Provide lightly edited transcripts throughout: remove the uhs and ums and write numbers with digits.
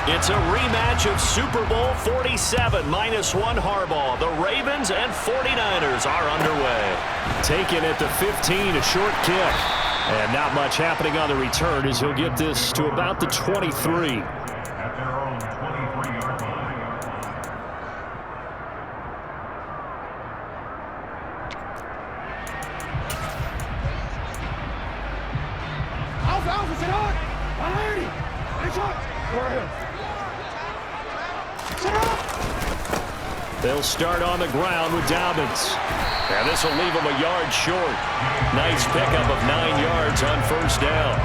It's a rematch of Super Bowl 47, -1 Harbaugh. The Ravens and 49ers are underway. Taken at the 15, a short kick. And not much happening on the return as he'll get this to about the 23. At their own 23-yard line. Alpha, sit on! 180! Nice shot! Go ahead. Sit up! They'll start on the ground with Dobbins. And this will leave him a yard short. Nice pickup of 9 yards on first down.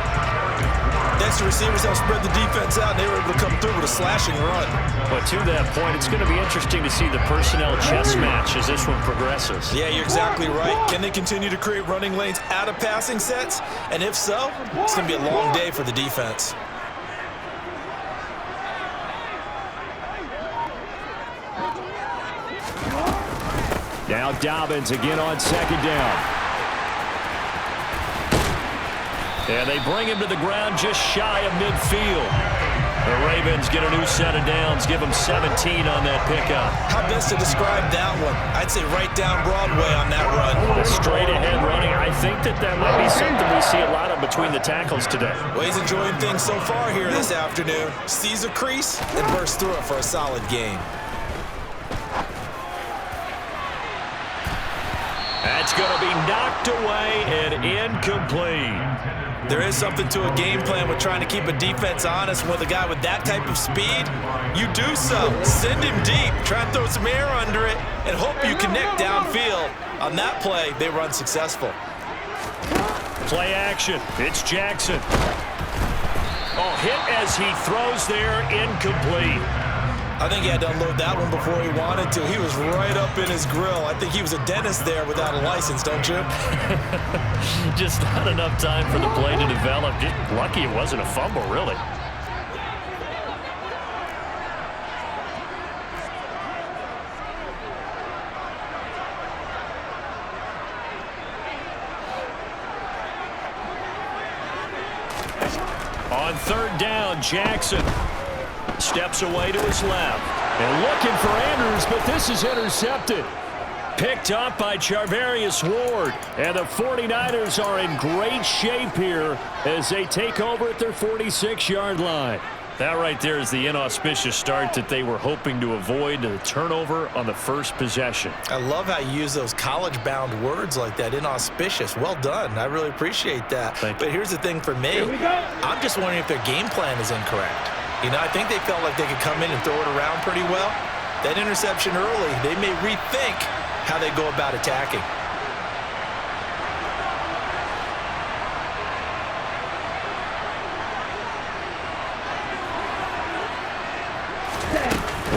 Next, the receivers helped spread the defense out, and they were able to come through with a slashing run. But to that point, it's going to be interesting to see the personnel chess match as this one progresses. Yeah, you're exactly right. Can they continue to create running lanes out of passing sets? And if so, it's going to be a long day for the defense. Now Dobbins again on second down. And they bring him to the ground just shy of midfield. The Ravens get a new set of downs, give them 17 on that pickup. How best to describe that one? I'd say right down Broadway on that run. Straight ahead running. I think that might be something we see a lot of between the tackles today. Well, he's enjoying things so far here this afternoon. Sees a crease and bursts through it for a solid gain. That's going to be knocked away and incomplete. There is something to a game plan with trying to keep a defense honest with a guy with that type of speed. You do so. Send him deep. Try and throw some air under it and hope you connect downfield. On that play, they run successful. Play action. It's Jackson. Oh, hit as he throws there, incomplete. I think he had to unload that one before he wanted to. He was right up in his grill. I think he was a dentist there without a license, don't you? Just not enough time for the play to develop. Just lucky it wasn't a fumble, really. On third down, Jackson steps away to his left. And looking for Andrews, but this is intercepted. Picked up by Charvarius Ward. And the 49ers are in great shape here as they take over at their 46-yard line. That right there is the inauspicious start that they were hoping to avoid, the turnover on the first possession. I love how you use those college-bound words like that, inauspicious. Well done. I really appreciate that. But here's the thing for me. I'm just wondering if their game plan is incorrect. You know, I think they felt like they could come in and throw it around pretty well. That interception early, they may rethink how they go about attacking.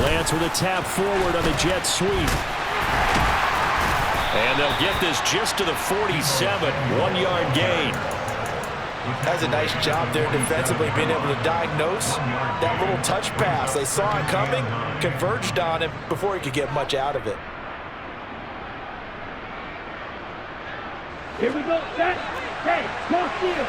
Lance with a tap forward on the jet sweep. And they'll get this just to the 47, 1-yard gain. That's a nice job there defensively, being able to diagnose that little touch pass. They saw it coming, converged on him before he could get much out of it. Here we go, set, hey, small steal.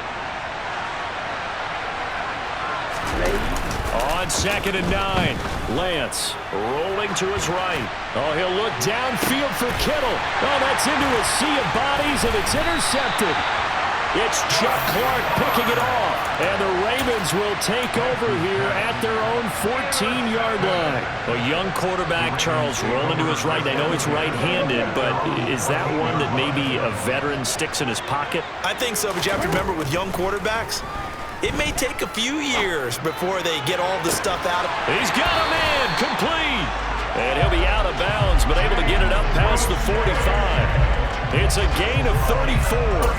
On second and 9, Lance rolling to his right. Oh, he'll look downfield for Kittle. Oh, that's into a sea of bodies, and it's intercepted. It's Chuck Clark picking it off, and the Ravens will take over here at their own 14-yard line. A young quarterback, Charles, rolling to his right. I know he's right-handed, but is that one that maybe a veteran sticks in his pocket? I think so, but you have to remember with young quarterbacks, it may take a few years before they get all the stuff out of him. He's got him in, complete. And he'll be out of bounds, but able to get it up past the 45. It's a gain of 34.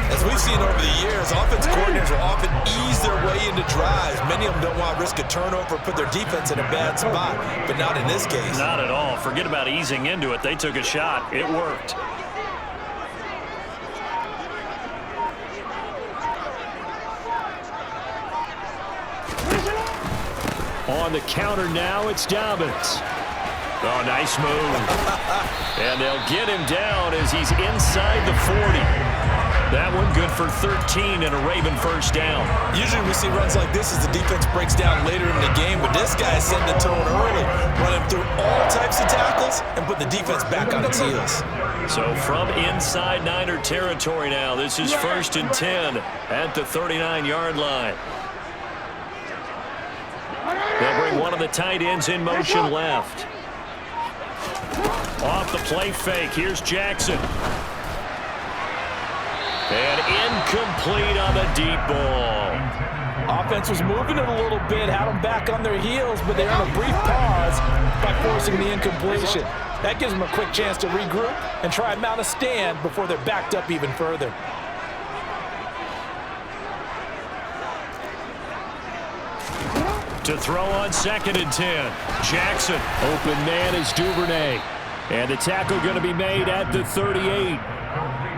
As we've seen over the years, offensive coordinators will often ease their way into drives. Many of them don't want to risk a turnover, put their defense in a bad spot, but not in this case. Not at all. Forget about easing into it. They took a shot. It worked. On the counter now, it's Dobbins. Oh, nice move. And they'll get him down as he's inside the 40. That one good for 13 and a Raven first down. Usually we see runs like this as the defense breaks down later in the game, but this guy is setting the tone early, running through all types of tackles and put the defense back on its heels. So from inside Niner territory now, this is 1st and 10 at the 39-yard line. They'll bring one of the tight ends in motion left. Off the play fake, here's Jackson. And incomplete on the deep ball. Offense was moving it a little bit, had them back on their heels, but they're on a brief pause by forcing the incompletion. That gives them a quick chance to regroup and try and mount a stand before they're backed up even further. To throw on 2nd and 10. Jackson. Open man is Duvernay. And the tackle going to be made at the 38.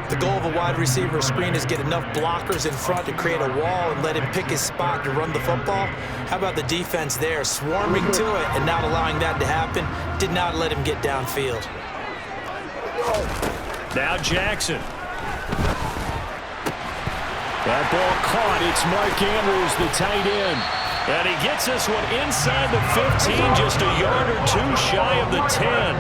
The goal of a wide receiver screen is get enough blockers in front to create a wall and let him pick his spot to run the football. How about the defense there, swarming to it and not allowing that to happen? Did not let him get downfield. Now Jackson. That ball caught. It's Mark Andrews, the tight end. And he gets this one inside the 15, just a yard or two shy of the 10.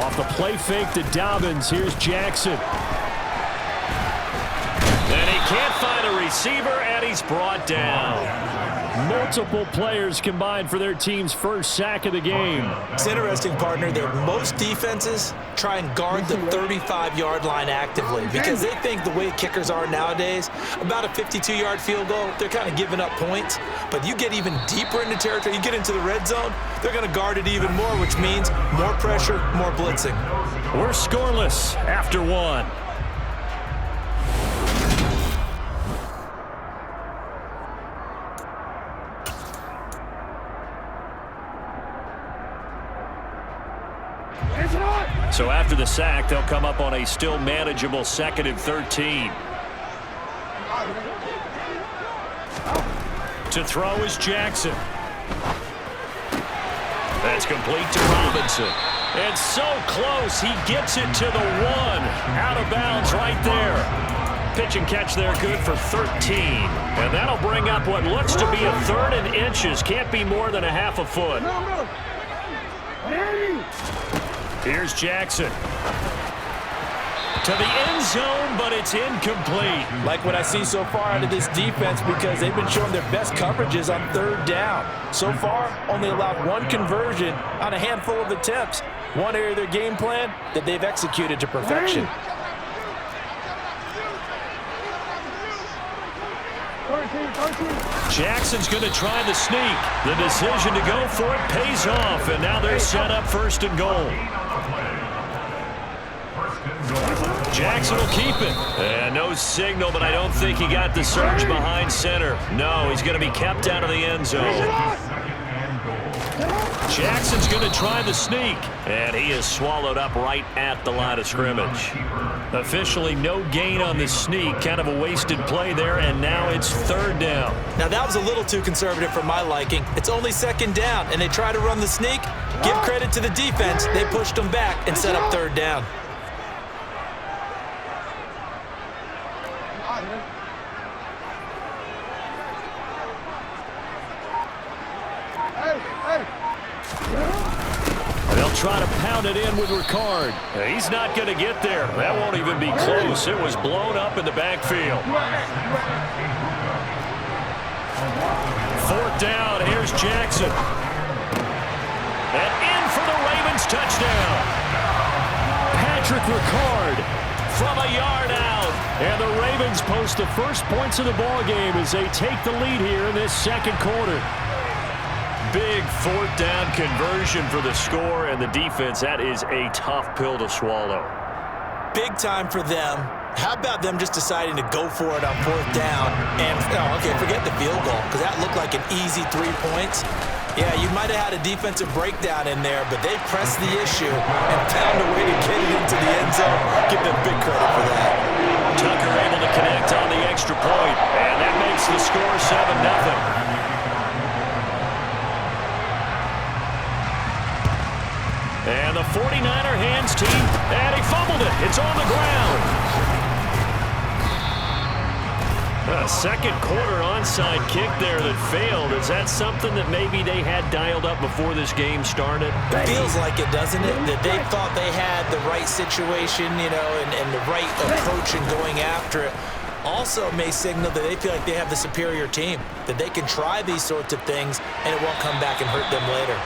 Off the play fake to Dobbins. Here's Jackson. And he can't find a receiver, and he's brought down. Multiple players combined for their team's first sack of the game. It's interesting, partner, that most defenses try and guard the 35-yard line actively because they think the way kickers are nowadays, about a 52-yard field goal, they're kind of giving up points. But you get even deeper into territory, you get into the red zone, they're going to guard it even more, which means more pressure, more blitzing. We're scoreless after one. So after the sack, they'll come up on a still manageable 2nd and 13. To throw is Jackson. That's complete to Robinson. And so close, he gets it to the 1. Out of bounds right there. Pitch and catch there, good for 13. And that'll bring up what looks to be a 3rd and inches. Can't be more than a half a foot. Here's Jackson. To the end zone, but it's incomplete. Like what I see so far out of this defense because they've been showing their best coverages on 3rd down. So far, only allowed 1 conversion on a handful of attempts. One area of their game plan that they've executed to perfection. Jackson's going to try the sneak. The decision to go for it pays off, and now they're set up 1st and goal. Jackson will keep it. And no signal, but I don't think he got the surge behind center. No, he's going to be kept out of the end zone. Jackson's going to try the sneak, and he is swallowed up right at the line of scrimmage. Officially no gain on the sneak, kind of a wasted play there, and now it's 3rd down. Now that was a little too conservative for my liking. It's only 2nd down, and they try to run the sneak. Give credit to the defense. They pushed them back and set up 3rd down. They'll try to pound it in with Ricard. He's not going to get there. That won't even be close. It was blown up in the backfield. 4th down. Here's Jackson. And in for the Ravens touchdown. Patrick Ricard from a yard out. And the Ravens post the first points of the ball game as they take the lead here in this 2nd quarter. Big 4th down conversion for the score, and the defense, that is a tough pill to swallow. Big time for them. How about them just deciding to go for it on 4th down? And, okay, forget the field goal, because that looked like an easy 3 points. Yeah, you might have had a defensive breakdown in there, but they pressed the issue and found a way to get it into the end zone. Give them big credit for that. Tucker able to connect on the extra point, and that makes the score 7-0. And the 49er hands team, and he fumbled it. It's on the ground. A second quarter onside kick there that failed. Is that something that maybe they had dialed up before this game started? Feels like it, doesn't it? That they thought they had the right situation, and the right approach in going after it. Also may signal that they feel like they have the superior team, that they can try these sorts of things, and it won't come back and hurt them later.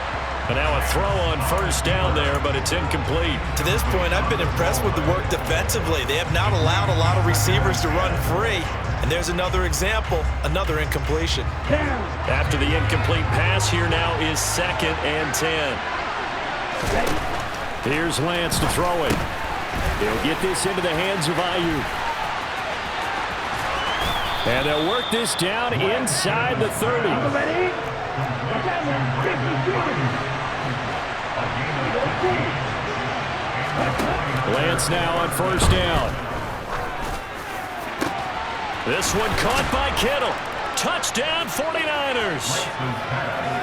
And now a throw on first down there, but it's incomplete. To this point, I've been impressed with the work defensively. They have not allowed a lot of receivers to run free. And there's another example, another incompletion. After the incomplete pass, here now is 2nd and 10. Here's Lance to throw it. He'll get this into the hands of Ayuk. And they'll work this down inside the 30. Lance now on first down. This one caught by Kittle. Touchdown 49ers.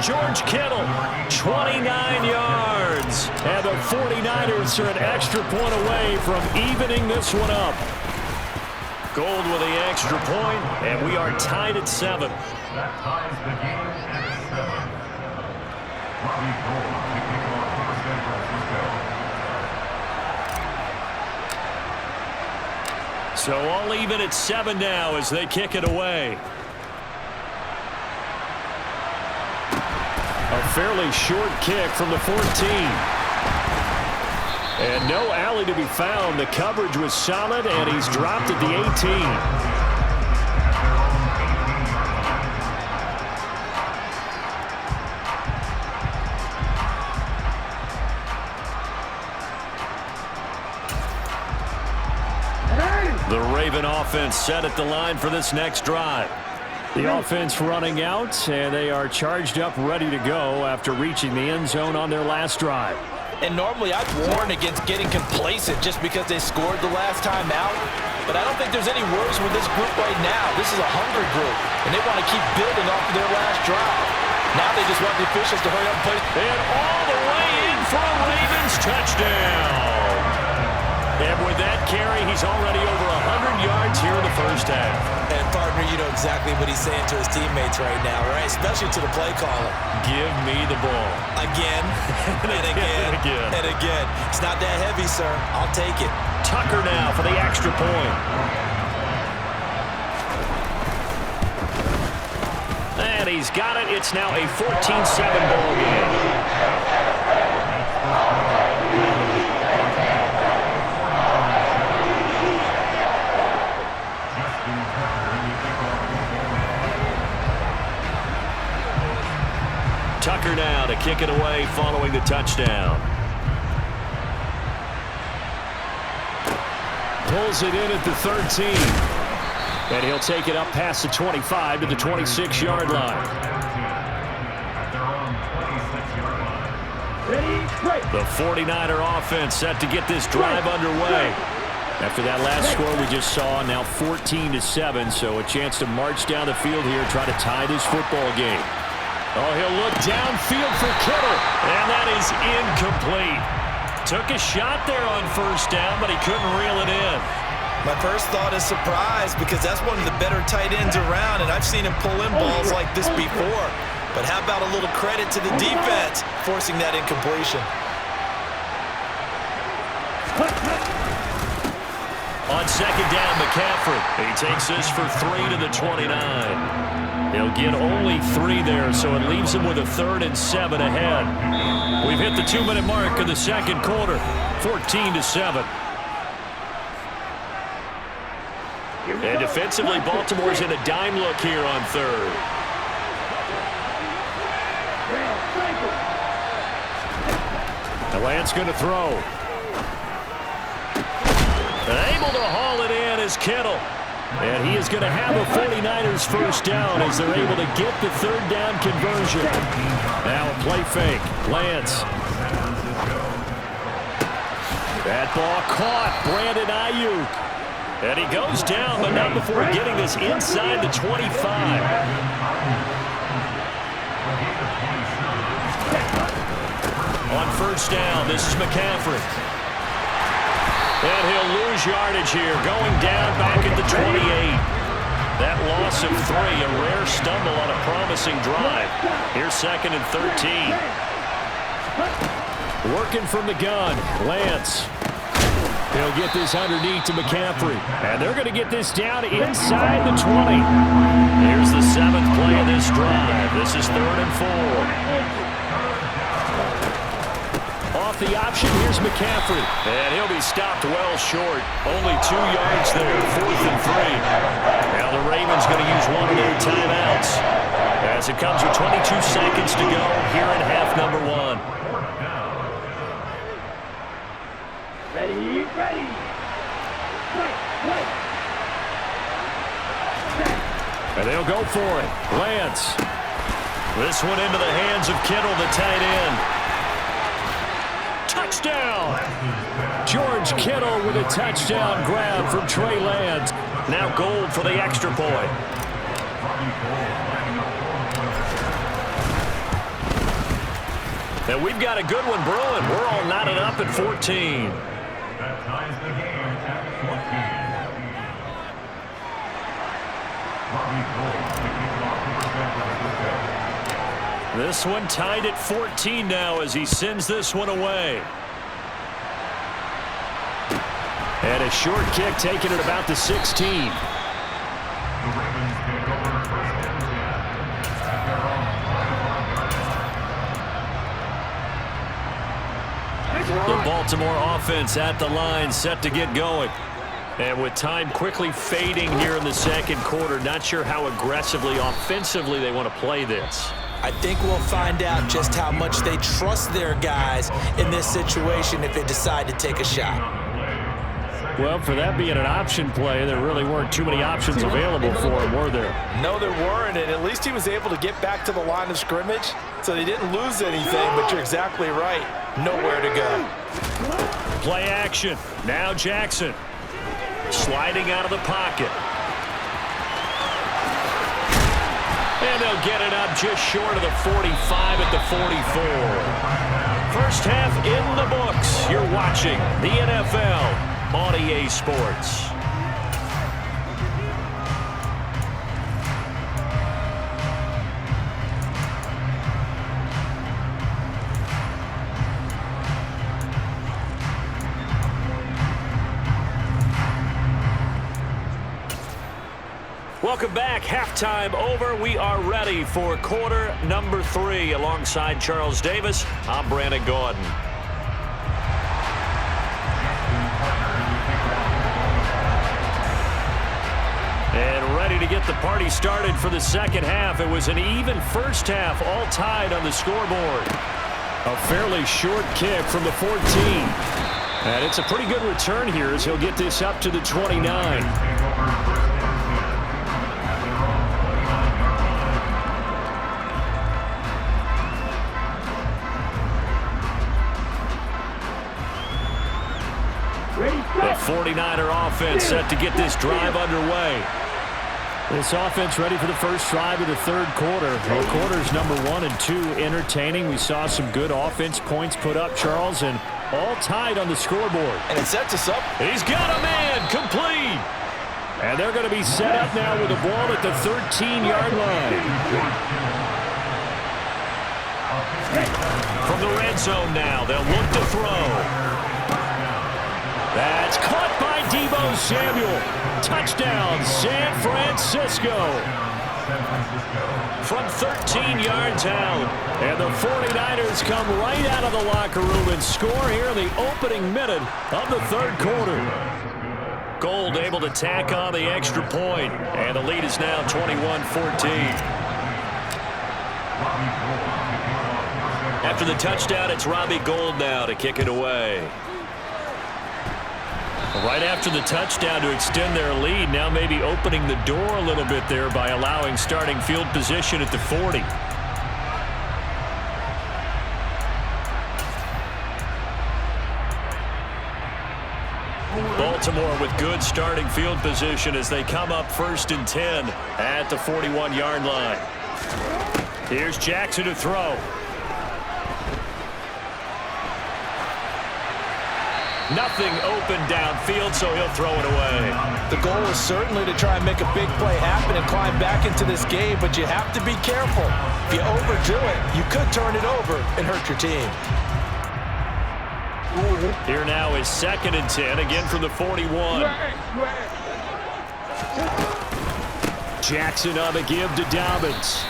George Kittle, 29 yards. And the 49ers are an extra point away from evening this one up. Gold with the extra point, and we are tied at 7. That ties the game at 7. Robbie Gould to kick off for San Francisco. So all even at 7 now as they kick it away. A fairly short kick from the 14. And no alley to be found. The coverage was solid, and he's dropped at the 18. The Raven offense set at the line for this next drive. The offense running out, and they are charged up, ready to go after reaching the end zone on their last drive. And normally I'd warn against getting complacent just because they scored the last time out. But I don't think there's any worries with this group right now. This is a hungry group, and they want to keep building off of their last drive. Now they just want the officials to hurry up and play. And all the way in for a Ravens touchdown. And with that carry, he's already over 100 yards here in the first half. And, partner, you know exactly what he's saying to his teammates right now, right? Especially to the play caller. Give me the ball. Again, and again, and again. It's not that heavy, sir. I'll take it. Tucker now for the extra point. And he's got it. It's now a 14-7 ball game. Tucker now to kick it away following the touchdown. Pulls it in at the 13. And he'll take it up past the 25 to the 26-yard line. The 49er offense set to get this drive underway. After that last score we just saw, now 14-7, so a chance to march down the field here, try to tie this football game. Oh, he'll look downfield for Kittle, and that is incomplete. Took a shot there on first down, but he couldn't reel it in. My first thought is surprise, because that's one of the better tight ends around, and I've seen him pull in balls like this before. But how about a little credit to the defense forcing that incompletion? On second down, McCaffrey. He takes this for 3 to the 29. He'll get only 3 there, so it leaves him with a 3rd and 7 ahead. We've hit the 2-minute mark of the second quarter, 14-7. And defensively, Baltimore's in a dime look here on 3rd. And Lance going to throw. And able to haul it in is Kittle. And he is going to have a 49ers first down as they're able to get the 3rd down conversion. Now a play fake. Lance. That ball caught. Brandon Ayuk. And he goes down, but not before getting this inside the 25. On first down, this is McCaffrey. And he'll lose yardage here, going down back at the 28. That loss of 3, a rare stumble on a promising drive. Here's 2nd and 13. Working from the gun, Lance. He'll get this underneath to McCaffrey. And they're going to get this down inside the 20. Here's the 7th play of this drive. This is 3rd and 4. Off the option, here's McCaffrey. And he'll be stopped well short. Only 2 yards there, 4th and 3. Now the Ravens going to use one of their timeouts as it comes with 22 seconds to go here in half number 1. Ready, ready. Play. And they'll go for it. Lance. This one into the hands of Kittle, the tight end. Touchdown! George Kittle with a touchdown grab from Trey Lance. Now Gold for the extra point. And we've got a good one brewing. We're all knotted up at 14. That ties the game at 14. This one tied at 14 now as he sends this one away. And a short kick taken at about the 16. The Ravens take over 1st and 10. The Baltimore offense at the line, set to get going. And with time quickly fading here in the 2nd quarter, not sure how aggressively, offensively they want to play this. I think we'll find out just how much they trust their guys in this situation if they decide to take a shot. Well, for that being an option play, there really weren't too many options available for him, were there? No, there weren't, and at least he was able to get back to the line of scrimmage, so they didn't lose anything, but you're exactly right. Nowhere to go. Play action. Now Jackson. Sliding out of the pocket. And they'll get it up just short of the 45 at the 44. First half in the books. You're watching the NFL on EA Sports. Welcome back. Halftime over. We are ready for quarter number 3. Alongside Charles Davis, I'm Brandon Gordon. And ready to get the party started for the 2nd half. It was an even first half, all tied on the scoreboard. A fairly short kick from the 14. And it's a pretty good return here as he'll get this up to the 29. The 49er offense set to get this drive underway. This offense ready for the first drive of the 3rd quarter. Well, quarters number 1 and 2 entertaining. We saw some good offense points put up, Charles, and all tied on the scoreboard. And it sets us up. He's got a man complete. And they're going to be set up now with the ball at the 13-yard line. From the red zone now, they'll look to throw. That's caught by Deebo Samuel. Touchdown, San Francisco. From 13 yards out. And the 49ers come right out of the locker room and score here in the opening minute of the 3rd quarter. Gold able to tack on the extra point. And the lead is now 21-14. After the touchdown, it's Robbie Gould now to kick it away. Right after the touchdown to extend their lead, now maybe opening the door a little bit there by allowing starting field position at the 40. Baltimore with good starting field position as they come up 1st and 10 at the 41-yard line. Here's Jackson to throw. Nothing open downfield, so he'll throw it away. The goal is certainly to try and make a big play happen and climb back into this game, but you have to be careful. If you overdo it, you could turn it over and hurt your team. Here now is 2nd and 10, again from the 41. Jackson on the give to Dobbins.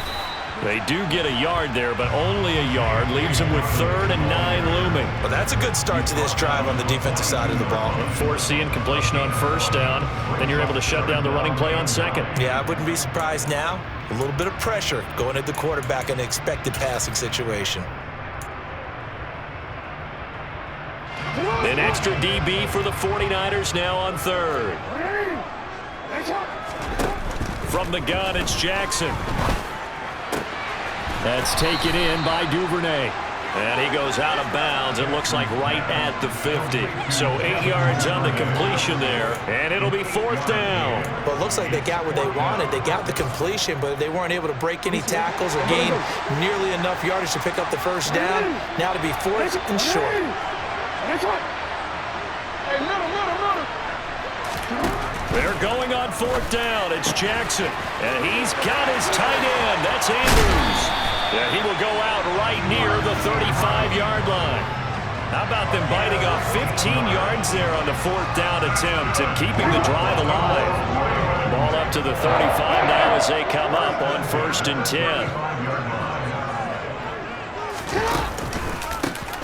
They do get a yard there, but only a yard. Leaves them with 3rd and 9 looming. Well, that's a good start to this drive on the defensive side of the ball. Foreseeing completion on 1st down. Then you're able to shut down the running play on 2nd. Yeah, I wouldn't be surprised now. A little bit of pressure going at the quarterback in an expected passing situation. An extra DB for the 49ers now on 3rd. From the gun, it's Jackson. That's taken in by Duvernay. And he goes out of bounds. It looks like right at the 50. So 8 yards on the completion there. And it'll be 4th down. Well, it looks like they got what they wanted. They got the completion, but they weren't able to break any tackles or gain nearly enough yardage to pick up the 1st down. Now to be 4th and short. They're going on 4th down. It's Jackson. And he's got his tight end. That's Andrews. Yeah, he will go out right near the 35-yard line. How about them biting off 15 yards there on the 4th down attempt and keeping the drive alive? Ball up to the 35 now as they come up on 1st and 10.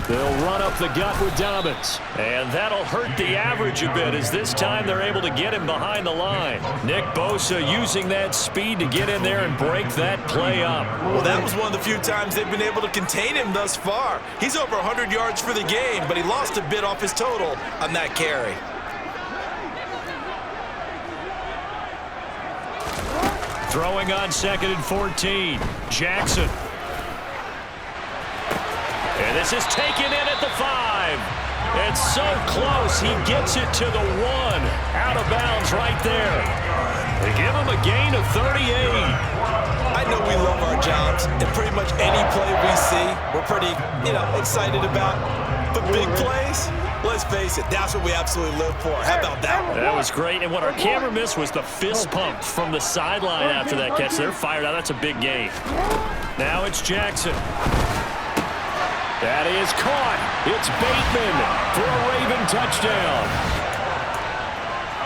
They'll run up the gut with Dobbins. And that'll hurt the average a bit as this time they're able to get him behind the line. Nick Bosa using that speed to get in there and break that play up. Well, that was one of the few times they've been able to contain him thus far. He's over 100 yards for the game, but he lost a bit off his total on that carry. Throwing on 2nd and 14. Jackson. And this is taken in at the 5. It's so close. He gets it to the 1. Out of bounds right there. They give him a gain of 38. I know we love our jobs, and pretty much any play we see, we're pretty, excited about. But big plays, let's face it, that's what we absolutely live for. How about that one? That was great. And what our camera missed was the fist pump from the sideline after that catch. They're fired out. That's a big gain. Now it's Jackson. That is caught. It's Bateman for a Raven touchdown.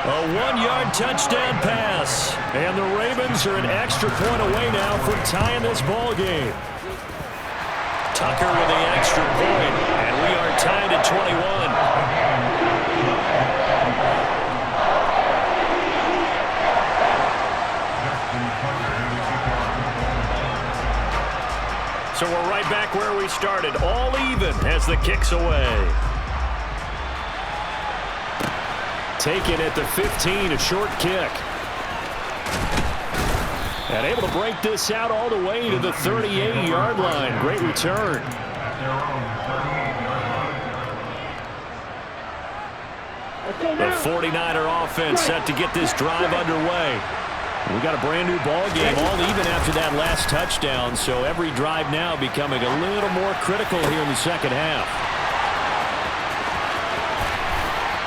A 1-yard touchdown pass. And the Ravens are an extra point away now from tying this ball game. Tucker with the extra point, and we are tied at 21. So we're right back where we started, all even as the kick's away. Taken at the 15, a short kick. And able to break this out all the way to the 38-yard line. Great return. The 49er offense set to get this drive underway. We got a brand new ball game, all even after that last touchdown, so every drive now becoming a little more critical here in the second half.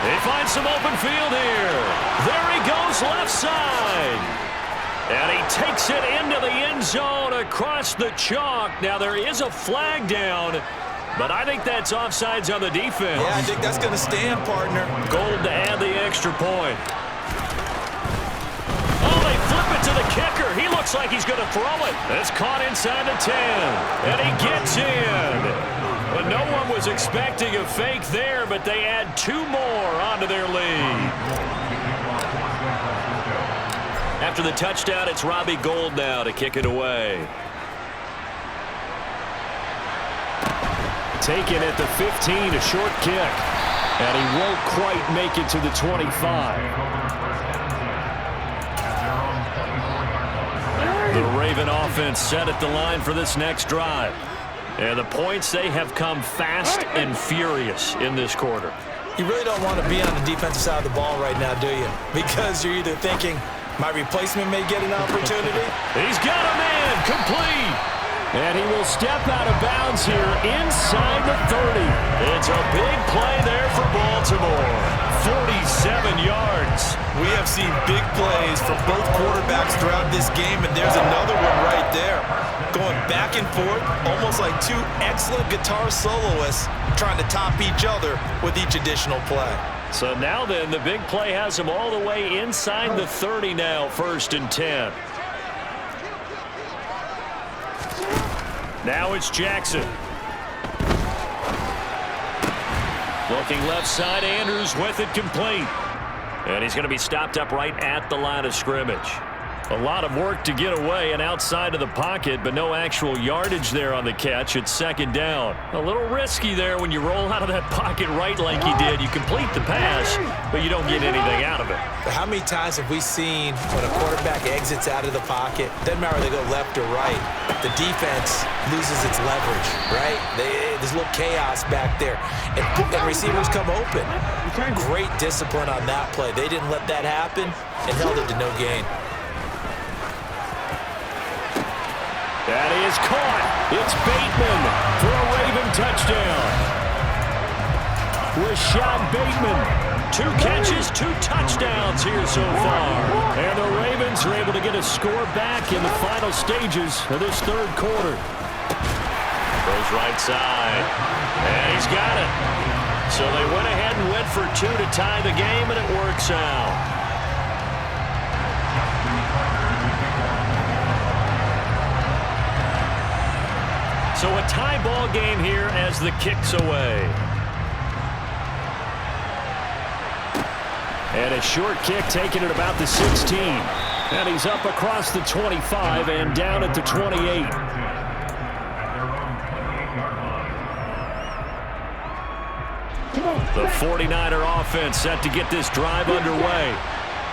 They find some open field here. There he goes left side. And he takes it into the end zone across the chalk. Now there is a flag down, but I think that's offsides on the defense. Yeah, I think that's going to stand, partner. Gold to add the extra point. To the kicker. He looks like he's going to throw it. It's caught inside the 10. And he gets in. But no one was expecting a fake there, but they add 2 more onto their lead. After the touchdown, it's Robbie Gould now to kick it away. Taken at the 15, a short kick. And he won't quite make it to the 25. The Raven offense set at the line for this next drive. And the points, they have come fast and furious in this quarter. You really don't want to be on the defensive side of the ball right now, do you? Because you're either thinking, my replacement may get an opportunity. He's got a man complete. And he will step out of bounds here inside the 30. It's a big play there for Baltimore. 47 yards. We have seen big plays from both quarterbacks throughout this game, and there's another one right there. Going back and forth, almost like two excellent guitar soloists trying to top each other with each additional play. So now then, the big play has him all the way inside the 30 now, 1st and 10. Now it's Jackson. Looking left side, Andrews with it complete. And he's going to be stopped up right at the line of scrimmage. A lot of work to get away and outside of the pocket, but no actual yardage there on the catch. It's 2nd down. A little risky there when you roll out of that pocket right like he did. You complete the pass, but you don't get anything out of it. But how many times have we seen when a quarterback exits out of the pocket, doesn't matter whether they go left or right, the defense loses its leverage, right? There's a little chaos back there, and receivers come open. Great discipline on that play. They didn't let that happen and held it to no gain. That is caught. It's Bateman for a Raven touchdown. Rashad Bateman, 2 catches, 2 touchdowns here so far. And the Ravens are able to get a score back in the final stages of this 3rd quarter. Goes right side. And he's got it. So they went ahead and went for 2 to tie the game, and it works out. So a tie ball game here as the kick's away. And a short kick taken at about the 16. And he's up across the 25 and down at the 28. The 49er offense set to get this drive underway.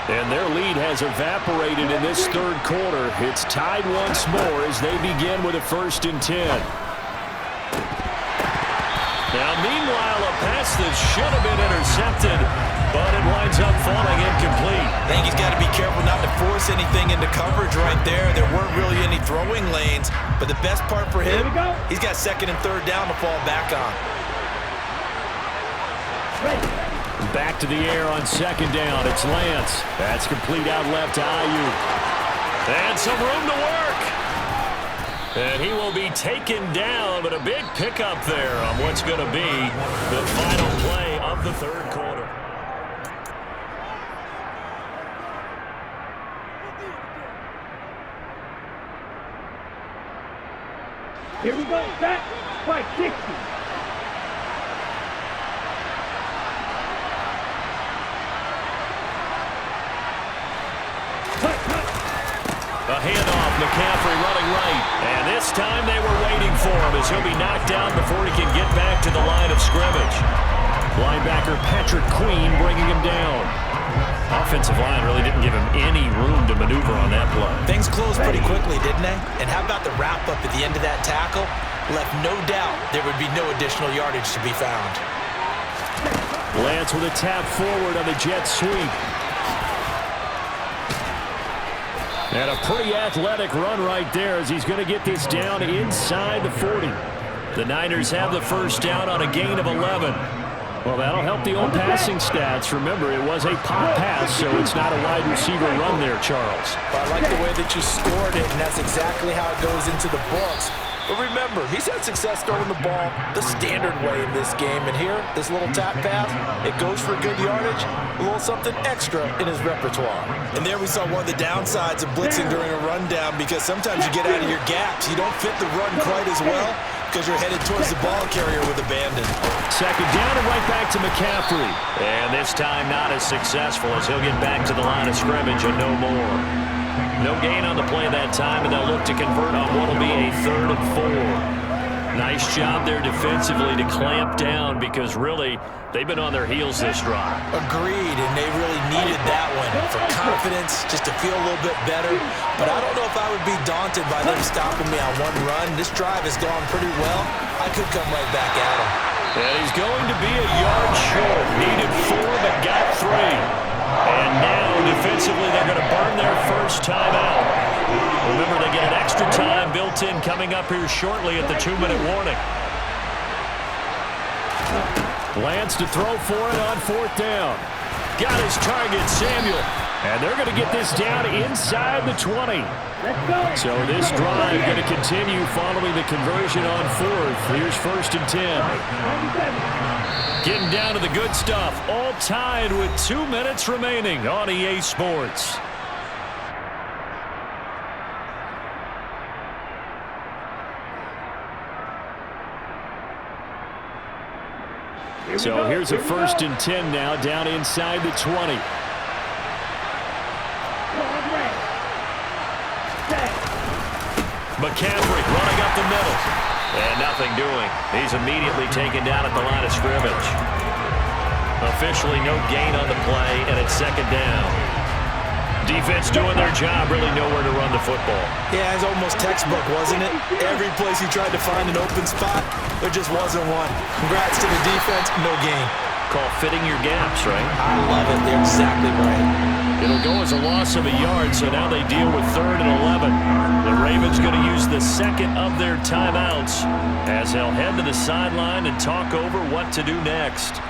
And their lead has evaporated in this 3rd quarter. It's tied once more as they begin with a 1st and 10. Now, meanwhile, a pass that should have been intercepted, but it winds up falling incomplete. I think he's got to be careful not to force anything into coverage right there. There weren't really any throwing lanes, but the best part for him, he's got 2nd and 3rd down to fall back on. Back to the air on 2nd down. It's Lance. That's complete out left to Ayuk. And some room to work. And he will be taken down, but a big pickup there on what's going to be the final play of the 3rd quarter. Here we go, back, fight 60. A handoff, McCaffrey running right. And this time they were waiting for him as he'll be knocked down before he can get back to the line of scrimmage. Linebacker Patrick Queen bringing him down. Offensive line really didn't give him any room to maneuver on that play. Things closed pretty quickly, didn't they? And how about the wrap-up at the end of that tackle? Left no doubt there would be no additional yardage to be found. Lance with a tap forward on the jet sweep. And a pretty athletic run right there as he's going to get this down inside the 40. The Niners have the 1st down on a gain of 11. Well, that'll help the old passing stats. Remember, it was a pop pass, so it's not a wide receiver run there, Charles. Well, I like the way that you scored it, and that's exactly how it goes into the books. But remember, he's had success throwing the ball the standard way in this game. And here, this little tap pass, it goes for good yardage, a little something extra in his repertoire. And there we saw one of the downsides of blitzing during a rundown, because sometimes you get out of your gaps. You don't fit the run quite as well because you're headed towards the ball carrier with abandon. 2nd down and right back to McCaffrey. And this time not as successful as he'll get back to the line of scrimmage and no more. No gain on the play that time, and they'll look to convert on what will be a 3rd and 4. Nice job there defensively to clamp down, because really they've been on their heels this drive. Agreed, and they really needed that one for confidence, just to feel a little bit better. But I don't know if I would be daunted by them stopping me on one run. This drive has gone pretty well. I could come right back at him. And he's going to be a yard short. Needed 4, but got 3. And now, defensively, they're going to burn their 1st time out. Remember, they get an extra time built in coming up here shortly at the 2-minute warning. Lance to throw for it on 4th down. Got his target, Samuel. And they're going to get this down inside the 20. So this drive going to continue following the conversion on 4th. Here's 1st and 10. Getting down to the good stuff. All tied with 2 minutes remaining on EA Sports. So here's a 1st and 10 now down inside the 20. McCaffrey running up the middle. And nothing doing. He's immediately taken down at the line of scrimmage. Officially no gain on the play, and it's 2nd down. Defense doing their job, really nowhere to run the football. Yeah, it's almost textbook, wasn't it? Every place he tried to find an open spot, there just wasn't one. Congrats to the defense, no gain. Call fitting your gaps, right? I love it. They're exactly right. It'll go as a loss of a yard, so now they deal with 3rd and 11. The Ravens going to use the 2nd of their timeouts as they'll head to the sideline and talk over what to do next.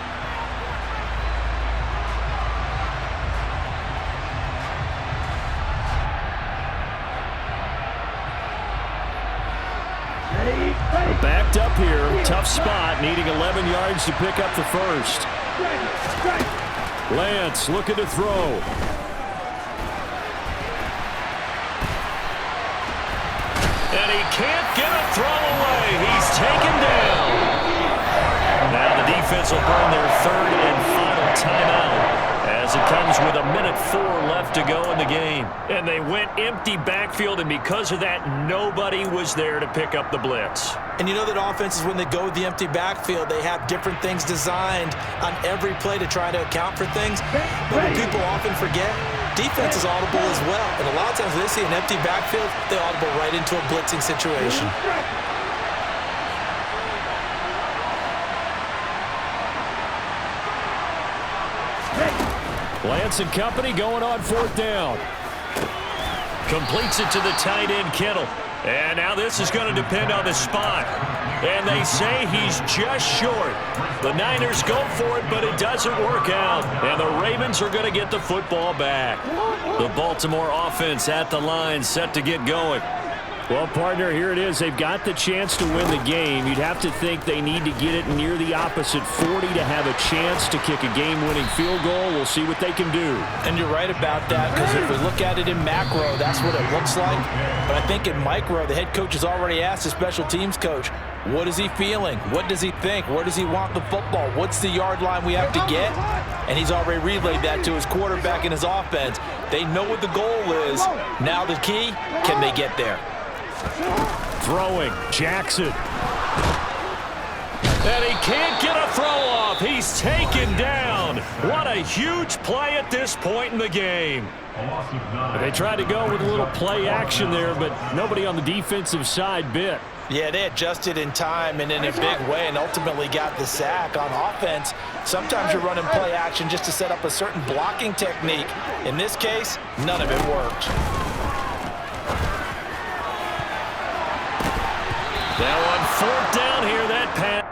Backed up here, tough spot, needing 11 yards to pick up the 1st. Lance looking to throw. And he can't get a throw away. He's taken down. Now the defense will burn their 3rd and final timeout as it comes with 1:04 left to go in the game. And they went empty backfield, and because of that, nobody was there to pick up the blitz. And you know that offenses, when they go with the empty backfield, they have different things designed on every play to try to account for things. But what people often forget, defense is audible as well. And a lot of times when they see an empty backfield, they audible right into a blitzing situation. Lance and company going on 4th down. Completes it to the tight end, Kittle. And now this is going to depend on the spot. And they say he's just short. The Niners go for it, but it doesn't work out. And the Ravens are going to get the football back. The Baltimore offense at the line, set to get going. Well, partner, here it is. They've got the chance to win the game. You'd have to think they need to get it near the opposite 40 to have a chance to kick a game-winning field goal. We'll see what they can do. And you're right about that, because if we look at it in macro, that's what it looks like. But I think in micro, the head coach has already asked the special teams coach, what is he feeling? What does he think? Where does he want the football? What's the yard line we have to get? And he's already relayed that to his quarterback and his offense. They know what the goal is. Now the key, can they get there? Throwing, Jackson. And he can't get a throw off. He's taken down. What a huge play at this point in the game. They tried to go with a little play action there, but nobody on the defensive side bit. Yeah, they adjusted in time and in a big way and ultimately got the sack. On offense, sometimes you're running play action just to set up a certain blocking technique. In this case, none of it worked. Now on 4th down here, that pass